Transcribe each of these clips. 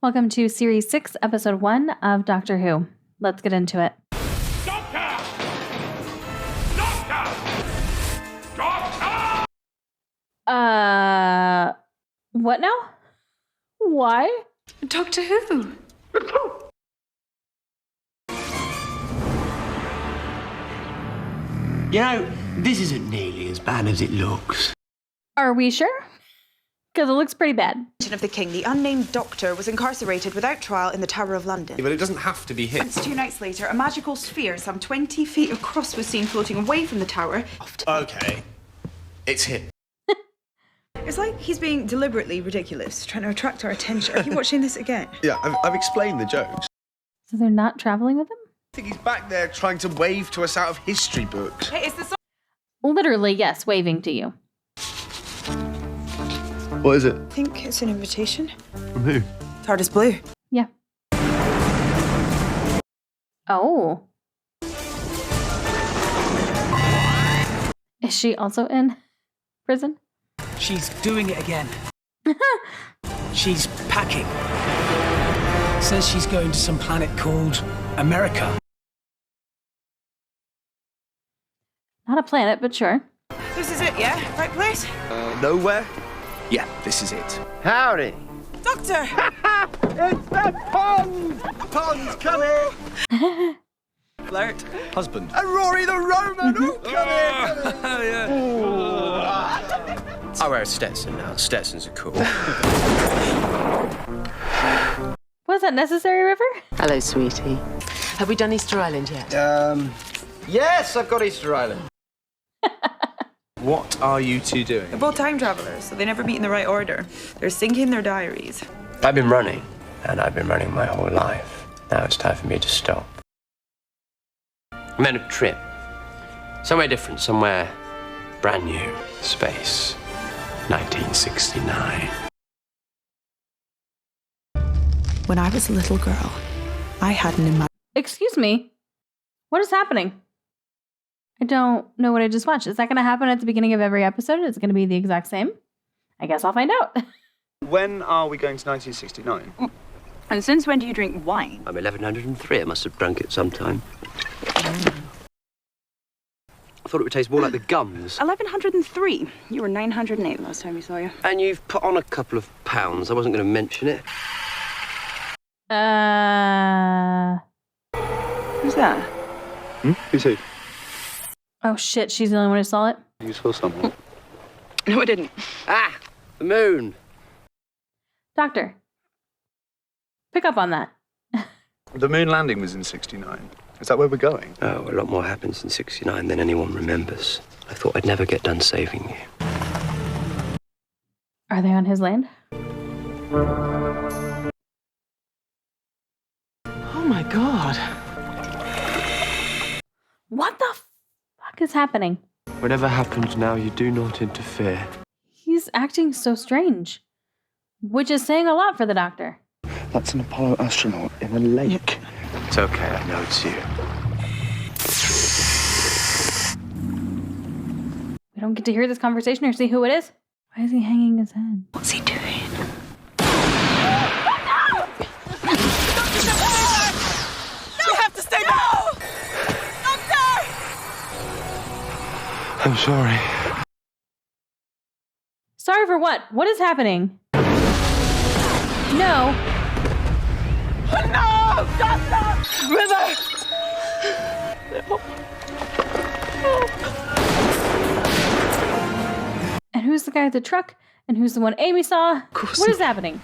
Welcome to Series 6, Episode 1 of Doctor Who. Let's get into it. Doctor! Doctor! Doctor! What now? Why? Doctor Who? You know, this isn't nearly as bad as it looks. Are we sure? Because it looks pretty bad. Of the King, the unnamed doctor was incarcerated without trial in the Tower of London. But it doesn't have to be him. It's 2 nights later, a magical sphere some 20 feet across was seen floating away from the tower. Okay. It's him. It's like he's being deliberately ridiculous, trying to attract our attention. Are you watching this again? Yeah, I've explained the jokes. So they're not traveling with him? I think he's back there trying to wave to us out of history books. Hey, is this... Literally, yes, waving to you. What is it? I think it's an invitation. From who? TARDIS Blue. Yeah. Oh. Is she also in prison? She's doing it again. She's packing. Says she's going to some planet called America. Not a planet, but sure. This is it, yeah? Right place? Nowhere? Yeah, this is it. Howdy. Doctor! It's the pond! Pond's coming! Flirt. Husband. And Rory the Roman! Oh, come here! I wear a Stetson now. Stetsons are cool. Was that necessary, River? Hello, sweetie. Have we done Easter Island yet? Yes, I've got Easter Island. What are you two doing? They're both time travelers, so they never meet in the right order. They're syncing their diaries. I've been running, and I've been running my whole life. Now it's time for me to stop. I'm on a trip. Somewhere different, somewhere brand new. Space. 1969. When I was a little girl, I had an imagination. Excuse me? What is happening? I don't know what I just watched. Is that going to happen at the beginning of every episode? Is it going to be the exact same? I guess I'll find out. When are we going to 1969? And since when do you drink wine? I'm 1103. I must have drunk it sometime. I thought it would taste more like the gums. 1103. You were 908 last time we saw you. And you've put on a couple of pounds. I wasn't going to mention it. Who's that? Who's who? Oh shit, she's the only one who saw it. You saw someone. No, I didn't. Ah! The moon! Doctor, pick up on that. The moon landing was in 69. Is that where we're going? Oh, a lot more happens in 69 than anyone remembers. I thought I'd never get done saving you. Are they on his land? Oh my God. What the fuck is happening? Whatever happens now, you do not interfere. He's acting so strange, which is saying a lot for the Doctor. That's an Apollo astronaut in a lake. It's okay, I know it's you. We don't get to hear this conversation or see who it is. Why is he hanging his head? What's he doing? We have to stay back! I'm sorry. Sorry for what? What is happening? No. No! Doctor! River! And who's the guy with the truck? And who's the one Amy saw? What is happening?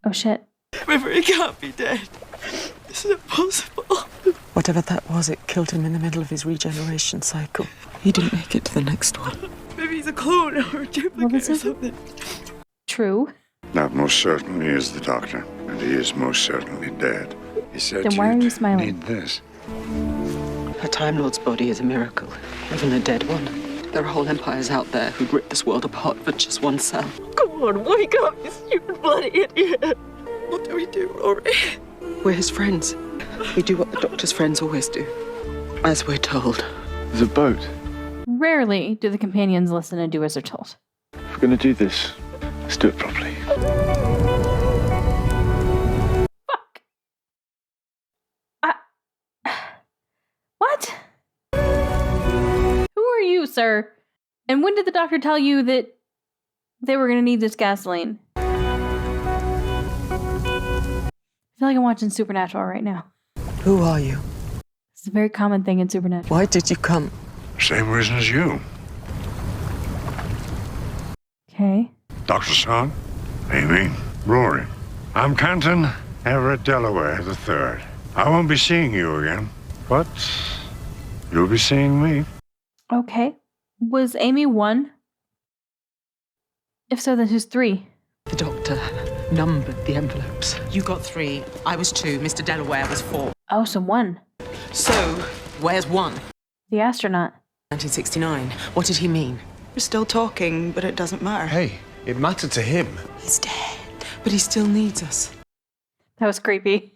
Oh shit. River, he can't be dead. This is impossible. Whatever that was, it killed him in the middle of his regeneration cycle. He didn't make it to the next one. Maybe he's a clone or a duplicate or something. True. That most certainly is the Doctor, and he is most certainly dead. He said Then why are you you'd smiling? need this. A Time Lord's body is a miracle, even a dead one. There are whole empires out there who'd rip this world apart for just one cell. Come on, wake up, you stupid bloody idiot. What do we do, Rory? We're his friends. We do what the Doctor's friends always do, as we're told. There's a boat. Rarely do the companions listen and do as they're told. If we're going to do this, let's do it properly. sir. And when did the doctor tell you that they were going to need this gasoline? I feel like I'm watching Supernatural right now. Who are you? It's a very common thing in Supernatural. Why did you come? Same reason as you. Okay. Dr. Son, Amy, Rory. I'm Canton Everett Delaware III. I won't be seeing you again, but you'll be seeing me. Okay. Was Amy 1? If so, then who's 3? The doctor numbered the envelopes. You got 3. I was 2. Mr. Delaware was 4. Oh, so 1. So, where's 1? The astronaut. 1969. What did he mean? We're still talking, but it doesn't matter. Hey, it mattered to him. He's dead. But he still needs us. That was creepy.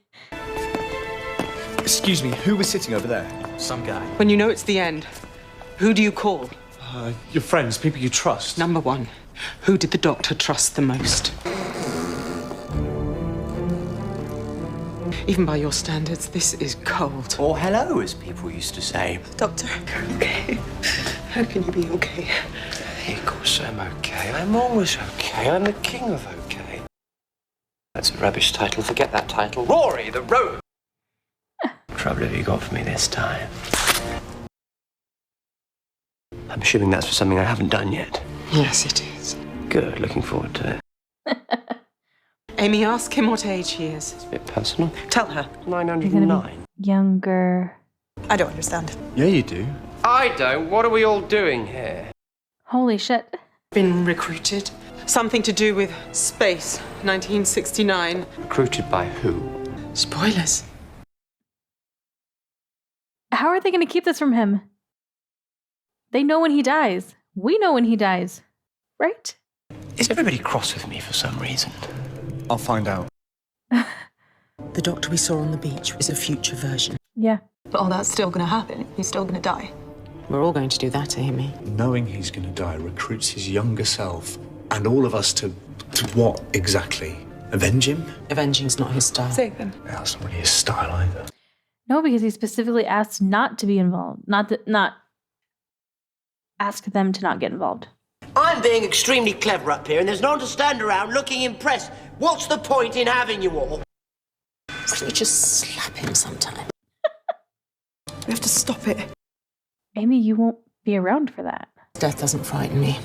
Excuse me, who was sitting over there? Some guy. When you know it's the end, who do you call? Your friends, people you trust. Number 1, who did the doctor trust the most? Even by your standards, this is cold. Or hello, as people used to say. Doctor, okay. How can you be okay? Of course I'm okay. I'm always okay. I'm the king of okay. That's a rubbish title. Forget that title. Rory, the Rogue. Trouble have you got for me this time? I'm assuming that's for something I haven't done yet. Yes, it is. Good. Looking forward to it. Amy, ask him what age he is. It's a bit personal. Tell her. You're gonna 909. be younger. I don't understand. Yeah, you do. I don't. What are we all doing here? Holy shit. Been recruited. Something to do with space. 1969. Recruited by who? Spoilers. How are they going to keep this from him? They know when he dies. We know when he dies. Right? Is everybody cross with me for some reason? I'll find out. The doctor we saw on the beach is a future version. Yeah. But all that's still going to happen. He's still going to die. We're all going to do that, Amy. Knowing he's going to die recruits his younger self and all of us to what exactly? Avenge him? Avenging's not his style. Say it then. Yeah, that's not really his style either. No, because he specifically asked not to be involved. Not ask them to not get involved. I'm being extremely clever up here, and there's no one to stand around looking impressed. What's the point in having you all? Couldn't you just slap him sometime? We have to stop it. Amy, you won't be around for that. Death doesn't frighten me.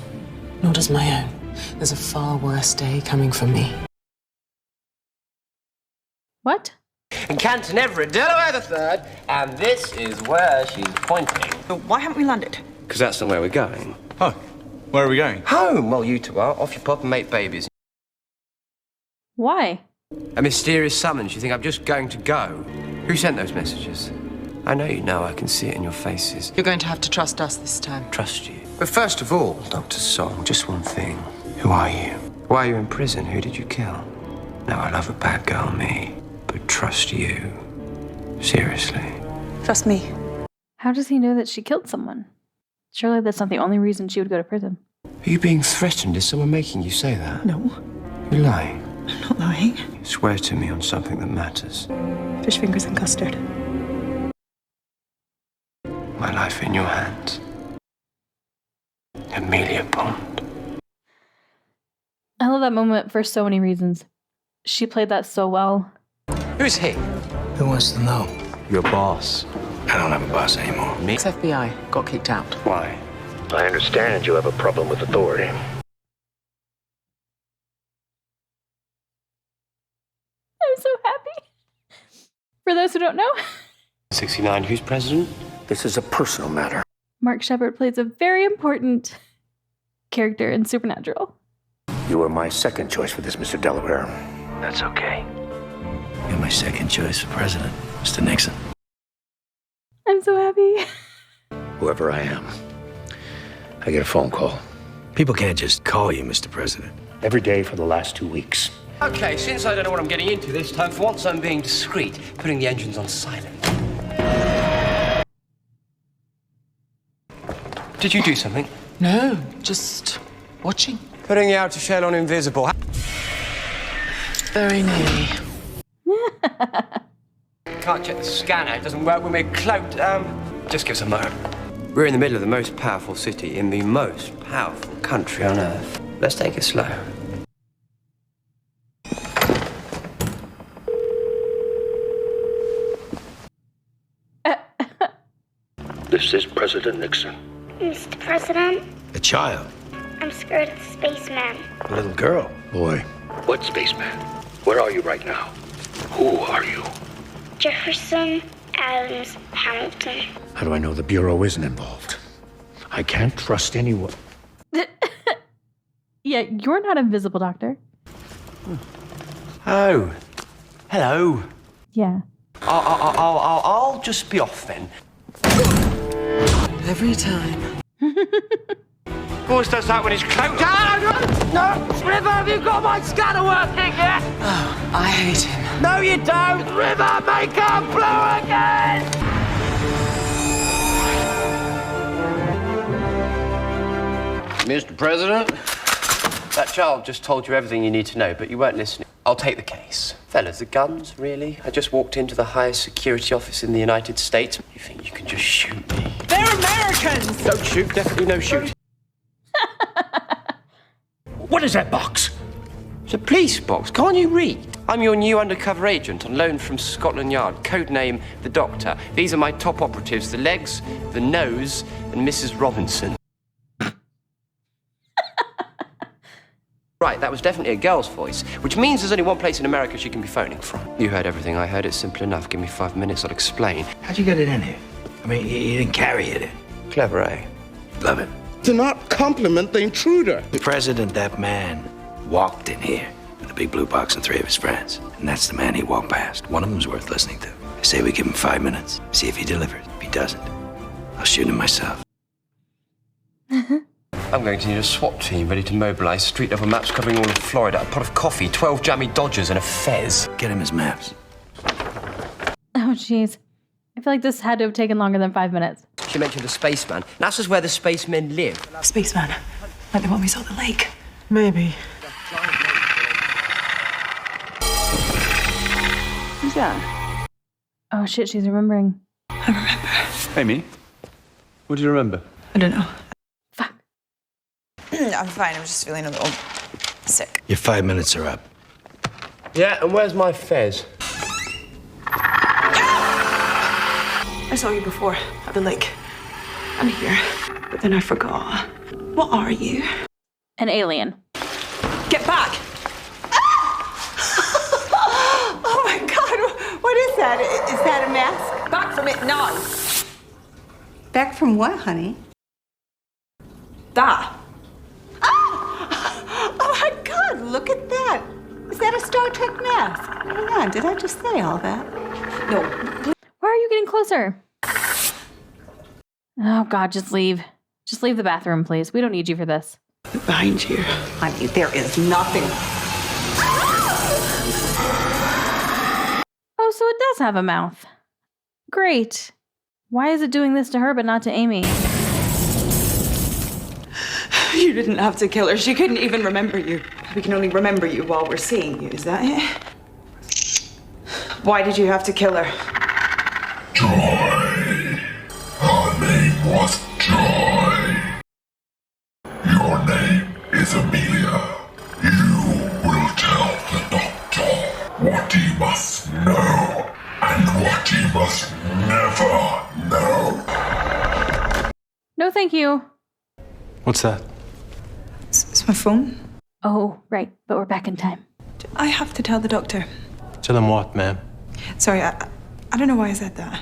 Nor does my own. There's a far worse day coming for me. What? And Canton Everett Delaware III, and this is where she's pointing. But why haven't we landed? Because that's not where we're going. Oh, where are we going? Home. Well, you two are. Off you pop and make babies. Why? A mysterious summons. You think I'm just going to go? Who sent those messages? I know you know. I can see it in your faces. You're going to have to trust us this time. Trust you. But first of all, Dr. Song, just one thing. Who are you? Why are you in prison? Who did you kill? Now, I love a bad girl, me. But trust you. Seriously. Trust me. How does he know that she killed someone? Surely that's not the only reason she would go to prison. Are you being threatened? Is someone making you say that? No, You're lying. I'm not lying. Swear to me on something that matters. Fish fingers and custard. My life in your hands. Amelia Bond. I love that moment for so many reasons. She played that so well. Who's he? Who wants to know? Your boss. I don't have a boss anymore. Me? Ex-FBI got kicked out. Why? I understand you have a problem with authority. I'm so happy. For those who don't know, 69, who's president? This is a personal matter. Mark Shepard plays a very important character in Supernatural. You were my second choice for this, Mr. Delaware. That's okay. You're my second choice for president, Mr. Nixon. I'm so happy. Whoever I am, I get a phone call. People can't just call you, Mr. President. Every day for the last 2 weeks. Okay, since I don't know what I'm getting into this time, for once I'm being discreet, putting the engines on silent. Did you do something? No, just watching. Putting the outer shell on invisible. Very nearly. Can't check the scanner. It doesn't work when we're cloaked. Just give us a moment. We're in the middle of the most powerful city in the most powerful country on Earth. Let's take it slow. This is President Nixon. Mr. President, A child. I'm scared of the spaceman. A little girl. Boy. What spaceman? Where are you right now? Who are you? Jefferson, Adams, Hamilton. How do I know the Bureau isn't involved? I can't trust anyone. Yeah, you're not invisible, Doctor. Oh, hello. Yeah. I'll just be off then. Every time. Always does that when he's cloaked. No! River, have you got my scanner working yet? Oh, I hate him. No, you don't! River, make her blue again! Mr. President, that child just told you everything you need to know, but you weren't listening. I'll take the case. Fellas, the guns, really? I just walked into the highest security office in the United States. You think you can just shoot me? They're Americans! Don't shoot, definitely no shoot. What is that box? It's a police box. Can't you read? I'm your new undercover agent on loan from Scotland Yard. Codename The Doctor. These are my top operatives. The Legs, the Nose, and Mrs. Robinson. Right, that was definitely a girl's voice, which means there's only one place in America she can be phoning from. You heard everything I heard. It's simple enough. Give me 5 minutes, I'll explain. How'd you get it in here? I mean, you didn't carry it in. Clever, eh? Love it. To not compliment the intruder. The president, that man, walked in here with a big blue box and 3 of his friends. And that's the man he walked past. One of them's worth listening to. I say we give him 5 minutes, see if he delivers. If he doesn't, I'll shoot him myself. I'm going to need a SWAT team ready to mobilize, street level maps covering all of Florida, a pot of coffee, 12 jammy Dodgers, and a fez. Get him his maps. Oh, jeez. I feel like this had to have taken longer than 5 minutes. She mentioned a spaceman. NASA's where the spacemen live. Spaceman. Like the one we saw at the lake. Maybe. Who's that? Oh, shit, she's remembering. I remember. Amy, what do you remember? I don't know. Fuck. I'm fine. I'm just feeling a little sick. Your 5 minutes are up. Yeah, and where's my fez? I saw you before at the lake. I'm here. But then I forgot. What are you? An alien. Get back! Oh my God! What is that? Is that a mask? Back from it now! Back from what, honey? That. Oh my God! Look at that. Is that a Star Trek mask? Hang on. Did I just say all that? No. Why are you getting closer? Oh, God, just leave. Just leave the bathroom, please. We don't need you for this. Behind you. Honey, there is nothing. Oh, so it does have a mouth. Great. Why is it doing this to her but not to Amy? You didn't have to kill her. She couldn't even remember you. We can only remember you while we're seeing you. Is that it? Why did you have to kill her? Joy. Her name was Joy. Your name is Amelia. You will tell the Doctor what he must know and what he must never know. No, thank you. What's that? It's my phone. Oh, right. But we're back in time. I have to tell the Doctor. Tell him what, ma'am? Sorry, I don't know why I said that.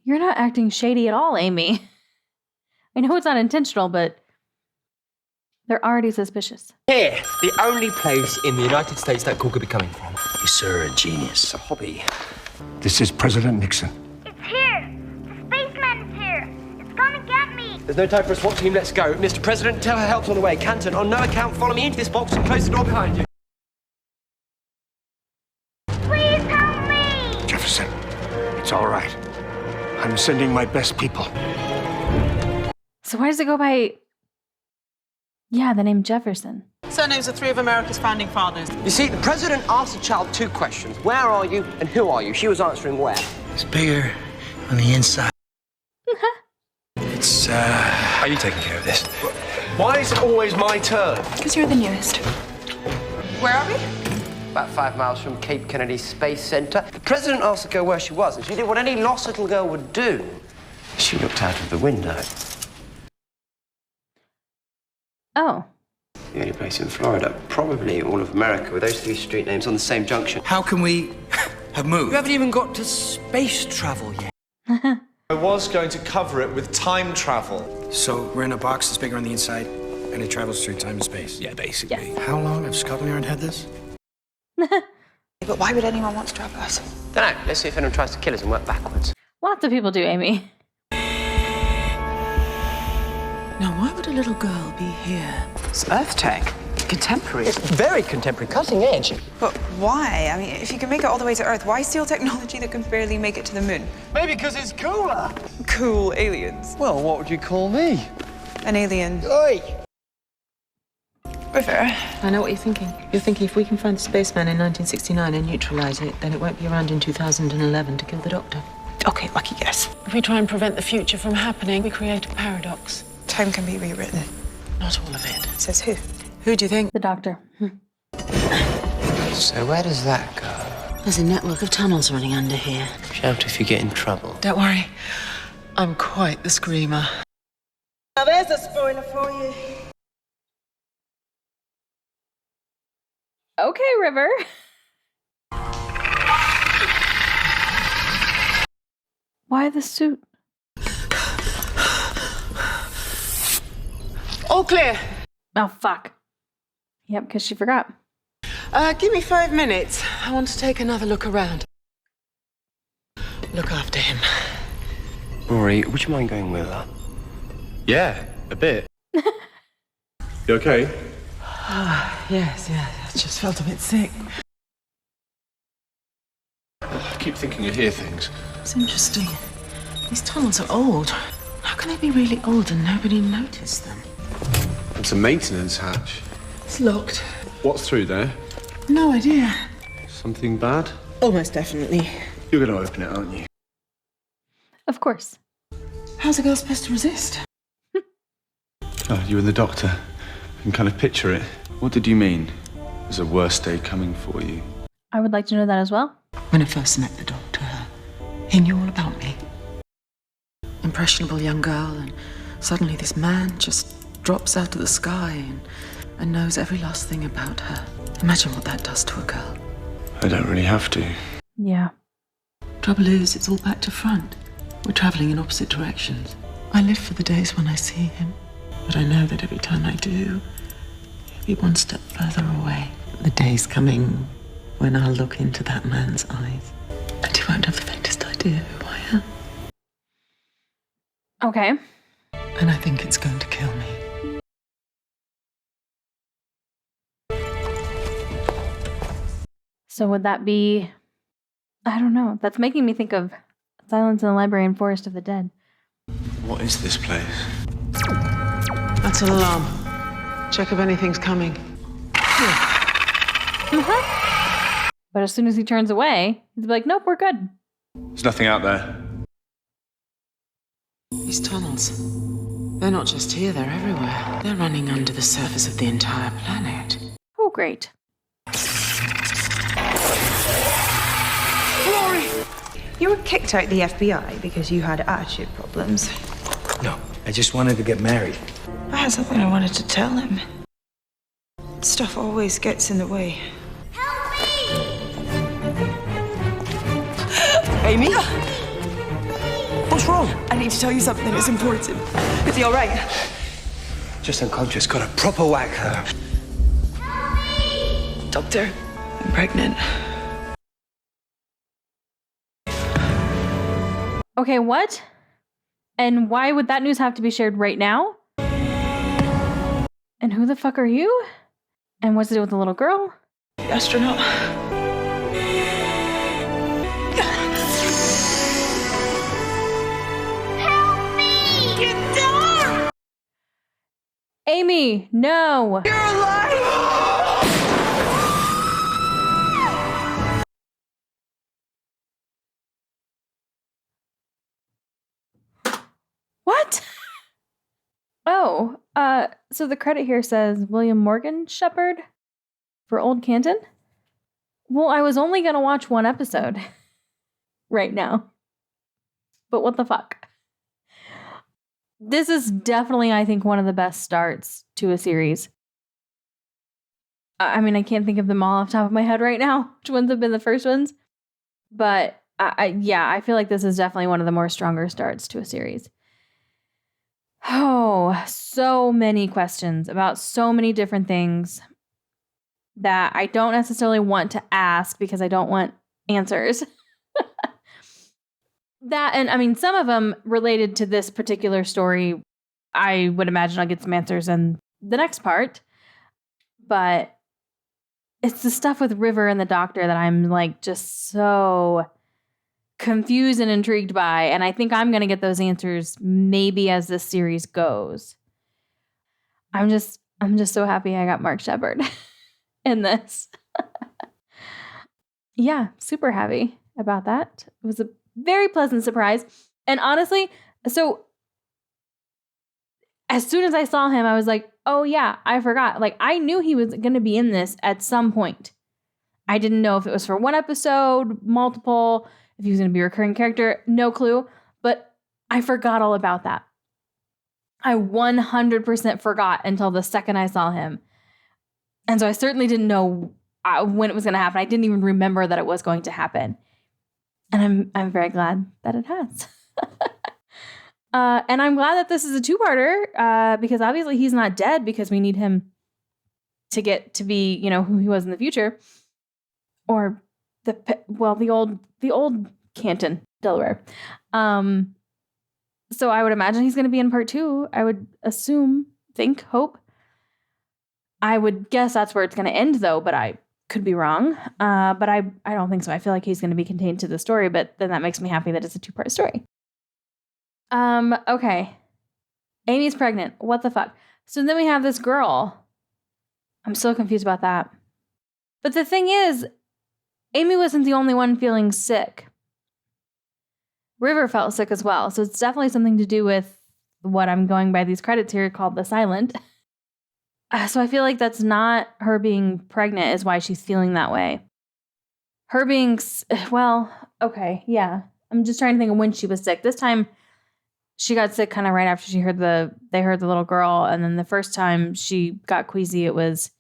You're not acting shady at all, Amy. I know it's not intentional, but they're already suspicious. Here, the only place in the United States that call could be coming from. You, sir, are a genius. It's a hobby. This is President Nixon. It's here. The spaceman is here. It's gonna get me. There's no time for a SWAT team. Let's go. Mr. President, tell her help's on the way. Canton, on no account, follow me into this box and close the door behind you. Please help me. Jefferson, it's all right. I'm sending my best people. So why does it go by... Yeah, the name Jefferson. Surnames of 3 of America's founding fathers. You see, the president asked the child 2 questions. Where are you and who are you? She was answering where. It's bigger on the inside. It's Yes, are you taking care of this? Why is it always my turn? Because you're the newest. Where are we? About 5 miles from Cape Kennedy Space Center. The president asked the girl where she was, and she did what any lost little girl would do. She looked out of the window. Oh. The only place in Florida, probably all of America, with those 3 street names on the same junction. How can we have moved? You haven't even got to space travel yet. I was going to cover it with time travel. So we're in a box that's bigger on the inside, and it travels through time and space. Yeah, basically. Yes. How long have Scotland Yard had this? But why would anyone want to trap us? Don't know. Let's see if anyone tries to kill us and work backwards. Lots of people do, Amy. Now, why would a little girl be here? It's Earth tech. Contemporary. It's very contemporary, cutting edge. But why? I mean, if you can make it all the way to Earth, why steal technology that can barely make it to the moon? Maybe because it's cooler. Cool aliens. Well, what would you call me? An alien. Oi! River. I know what you're thinking. You're thinking if we can find the spaceman in 1969 and neutralize it, then it won't be around in 2011 to kill the Doctor. Okay, lucky guess. If we try and prevent the future from happening, we create a paradox. Time can be rewritten. Not all of it. Says who? Who do you think? The Doctor. So where does that go? There's a network of tunnels running under here. Shout if you get in trouble. Don't worry. I'm quite the screamer. Now there's a spoiler for you. Okay, River. Why the suit? All clear. Oh, fuck. Yep, because she forgot. Give me 5 minutes. I want to take another look around. Look after him. Rory, would you mind going with her? Yeah, a bit. You okay? Yes, I just felt a bit sick. I keep thinking you hear things. It's interesting. These tunnels are old. How can they be really old and nobody noticed them? It's a maintenance hatch. It's locked. What's through there? No idea. Something bad? Almost definitely. You're going to open it, aren't you? Of course. How's a girl supposed to resist? Oh, you and the Doctor. I can kind of picture it. What did you mean? There's a worse day coming for you. I would like to know that as well. When I first met the Doctor, he knew all about me. Impressionable young girl, and suddenly this man just drops out of the sky and knows every last thing about her. Imagine what that does to a girl. I don't really have to. Yeah. Trouble is, it's all back to front. We're traveling in opposite directions. I live for the days when I see him, but I know that every time I do, he'll be one step further away. The day's coming when I'll look into that man's eyes, and he won't have the faintest idea who I am. Okay. And I think it's going to kill me. So would that be... I don't know. That's making me think of Silence in the Library and Forest of the Dead. What is this place? That's an alarm. Check if anything's coming. But as soon as he turns away, he's like, nope, we're good. There's nothing out there. These tunnels, they're not just here, they're everywhere. They're running under the surface of the entire planet. Oh, great. Rory! You were kicked out the FBI because you had attitude problems. No, I just wanted to get married. I had something I wanted to tell him. Stuff always gets in the way. Amy? What's wrong? I need to tell you something. It's important. Is he all right? Just unconscious. Got a proper whack her. Doctor, I'm pregnant. Okay, what? And why would that news have to be shared right now? And who the fuck are you? And what's it do with the little girl? The astronaut. Help me! Get down! Amy, no! You're alive! What? So the credit here says William Morgan Shepherd for Old Canton. Well, I was only going to watch one episode right now. But what the fuck? This is definitely, I think, one of the best starts to a series. I mean, I can't think of them all off the top of my head right now, which ones have been the first ones. But I feel like this is definitely one of the more stronger starts to a series. Oh, so many questions about so many different things that I don't necessarily want to ask because I don't want answers. That, and I mean, some of them related to this particular story, I would imagine I'll get some answers in the next part. But it's the stuff with River and the Doctor that I'm like just so confused and intrigued by. And I think I'm going to get those answers maybe as this series goes. I'm just so happy I got Mark Sheppard in this. Yeah, super happy about that. It was a very pleasant surprise. And honestly, so as soon as I saw him, I was like, oh yeah, I forgot. Like, I knew he was going to be in this at some point. I didn't know if it was for one episode, multiple, if he was going to be a recurring character, no clue. But I forgot all about that. I 100% forgot until the second I saw him. And so I certainly didn't know when it was going to happen. I didn't even remember that it was going to happen. And I'm very glad that it has. And I'm glad that this is a two-parter because obviously he's not dead because we need him to get to be, you know, who he was in the future. Or the old Canton, Delaware. So I would imagine he's going to be in part 2. I would assume, hope. I would guess that's where it's going to end though, but I could be wrong. But I don't think so. I feel like he's going to be contained to the story, but then that makes me happy that it's a 2-part story. Okay. Amy's pregnant. What the fuck? So then we have this girl. I'm so confused about that. But the thing is, Amy wasn't the only one feeling sick. River felt sick as well. So it's definitely something to do with what I'm going by these credits here called the silent. So I feel like that's not her being pregnant is why she's feeling that way. Her being, well, okay, yeah. I'm just trying to think of when she was sick. This time she got sick kind of right after they heard the little girl. And then the first time she got queasy, it was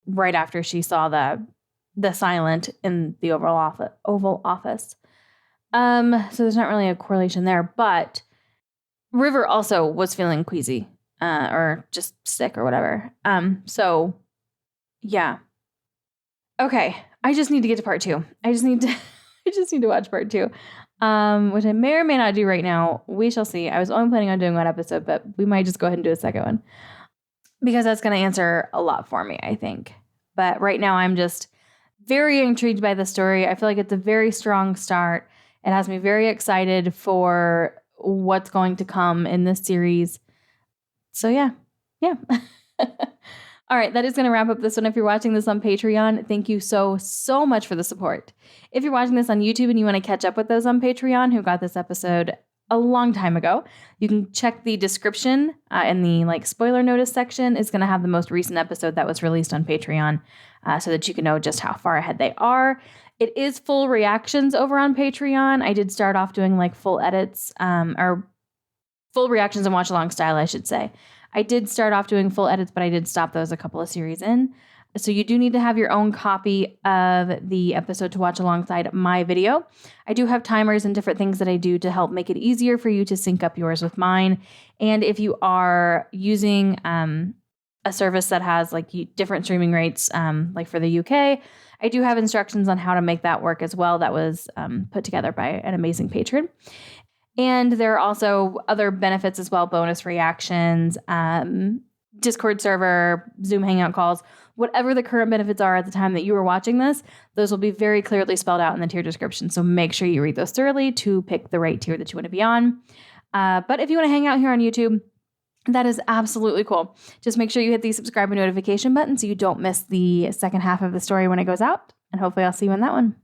right after she saw the silent in the Oval Office. So there's not really a correlation there, but River also was feeling queasy. Or just sick or whatever. So yeah. Okay. I just need to get to part 2. I just need to watch part 2. Which I may or may not do right now. We shall see. I was only planning on doing one episode, but we might just go ahead and do a second one. Because that's going to answer a lot for me, I think. But right now I'm just very intrigued by the story. I feel like it's a very strong start. It has me very excited for what's going to come in this series. So yeah. All right, that is going to wrap up this one. If you're watching this on Patreon, thank you so much for the support. If you're watching this on YouTube and you want to catch up with those on Patreon who got this episode a long time ago, you can check the description in the spoiler notice section. Is going to have the most recent episode that was released on Patreon so that you can know just how far ahead they are. It is full reactions over on Patreon. I did start off doing full edits or full reactions and watch along style, I should say. I did start off doing full edits, but I did stop those a couple of series in. So you do need to have your own copy of the episode to watch alongside my video. I do have timers and different things that I do to help make it easier for you to sync up yours with mine. And if you are using a service that has different streaming rates, like for the UK, I do have instructions on how to make that work as well. That was put together by an amazing patron. And there are also other benefits as well, bonus reactions, Discord server, Zoom Hangout calls, whatever the current benefits are at the time that you are watching this, those will be very clearly spelled out in the tier description. So make sure you read those thoroughly to pick the right tier that you want to be on. But if you want to hang out here on YouTube, that is absolutely cool. Just make sure you hit the subscribe and notification button so you don't miss the second half of the story when it goes out. And hopefully I'll see you in that one.